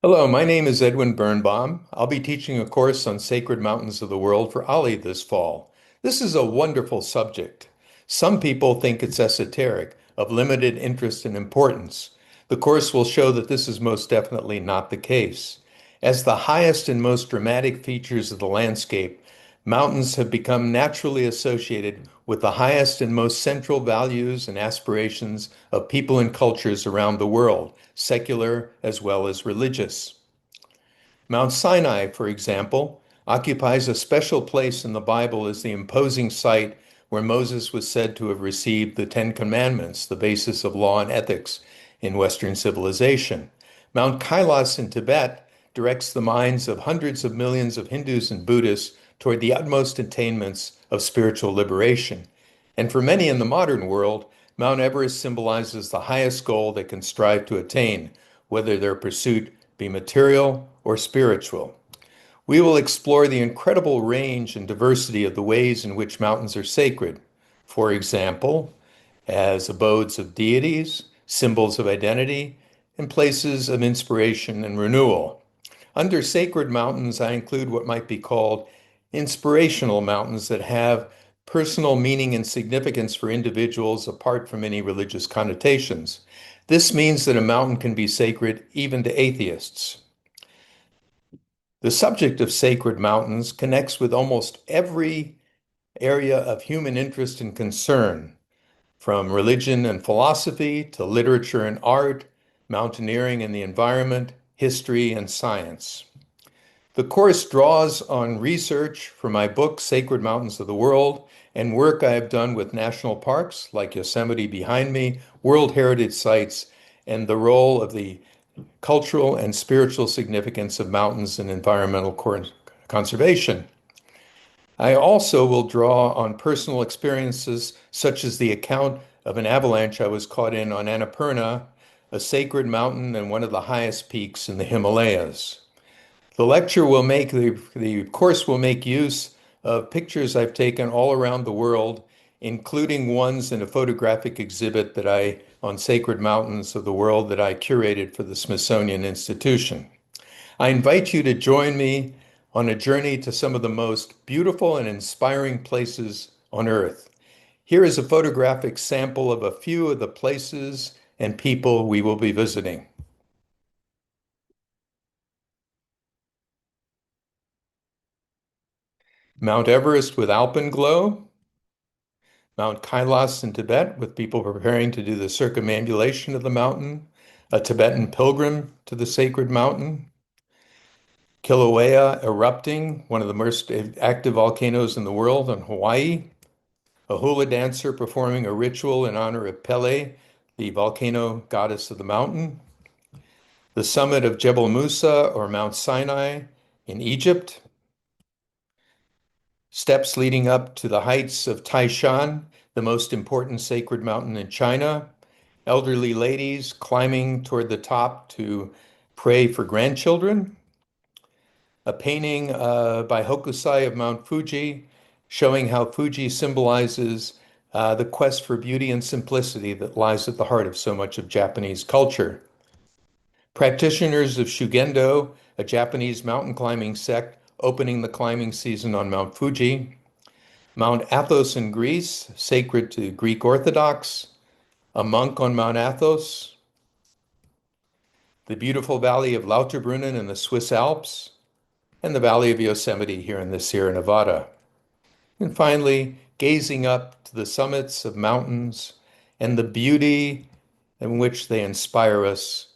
Hello, my name is Edwin Bernbaum. I'll be teaching a course on sacred mountains of the world for Ali this fall. This is a wonderful subject. Some people think it's esoteric, of limited interest and importance. The course will show that this is most definitely not the case. As the highest and most dramatic features of the landscape, mountains have become naturally associated with the highest and most central values and aspirations of people and cultures around the world, secular as well as religious. Mount Sinai, for example, occupies a special place in the Bible as the imposing site where Moses was said to have received the Ten Commandments, the basis of law and ethics in Western civilization. Mount Kailas in Tibet directs the minds of hundreds of millions of Hindus and Buddhists toward the utmost attainments of spiritual liberation. And for many in the modern world, Mount Everest symbolizes the highest goal they can strive to attain, whether their pursuit be material or spiritual. We will explore the incredible range and diversity of the ways in which mountains are sacred. For example, as abodes of deities, symbols of identity, and places of inspiration and renewal. Under sacred mountains, I include what might be called inspirational mountains that have personal meaning and significance for individuals apart from any religious connotations. This means that a mountain can be sacred even to atheists. The subject of sacred mountains connects with almost every area of human interest and concern, from religion and philosophy to literature and art, mountaineering and the environment, history and science. The course draws on research from my book, Sacred Mountains of the World, and work I have done with national parks like Yosemite behind me, World Heritage Sites, and the role of the cultural and spiritual significance of mountains in environmental conservation. I also will draw on personal experiences, such as the account of an avalanche I was caught in on Annapurna, a sacred mountain and one of the highest peaks in the Himalayas. The course will make use of pictures I've taken all around the world, including ones in a photographic exhibit on sacred mountains of the world that I curated for the Smithsonian Institution. I invite you to join me on a journey to some of the most beautiful and inspiring places on Earth. Here is a photographic sample of a few of the places and people we will be visiting. Mount Everest with alpenglow, Mount Kailas in Tibet with people preparing to do the circumambulation of the mountain, a Tibetan pilgrim to the sacred mountain, Kilauea erupting, one of the most active volcanoes in the world in Hawaii, a hula dancer performing a ritual in honor of Pele, the volcano goddess of the mountain, the summit of Jebel Musa or Mount Sinai in Egypt, steps leading up to the heights of Taishan, the most important sacred mountain in China, elderly ladies climbing toward the top to pray for grandchildren, a painting by Hokusai of Mount Fuji showing how Fuji symbolizes the quest for beauty and simplicity that lies at the heart of so much of Japanese culture. Practitioners of Shugendo, a Japanese mountain climbing sect, opening the climbing season on Mount Fuji. Mount Athos in Greece, sacred to Greek Orthodox. A monk on Mount Athos. The beautiful valley of Lauterbrunnen in the Swiss Alps. And the valley of Yosemite here in the Sierra Nevada. And finally, gazing up to the summits of mountains and the beauty in which they inspire us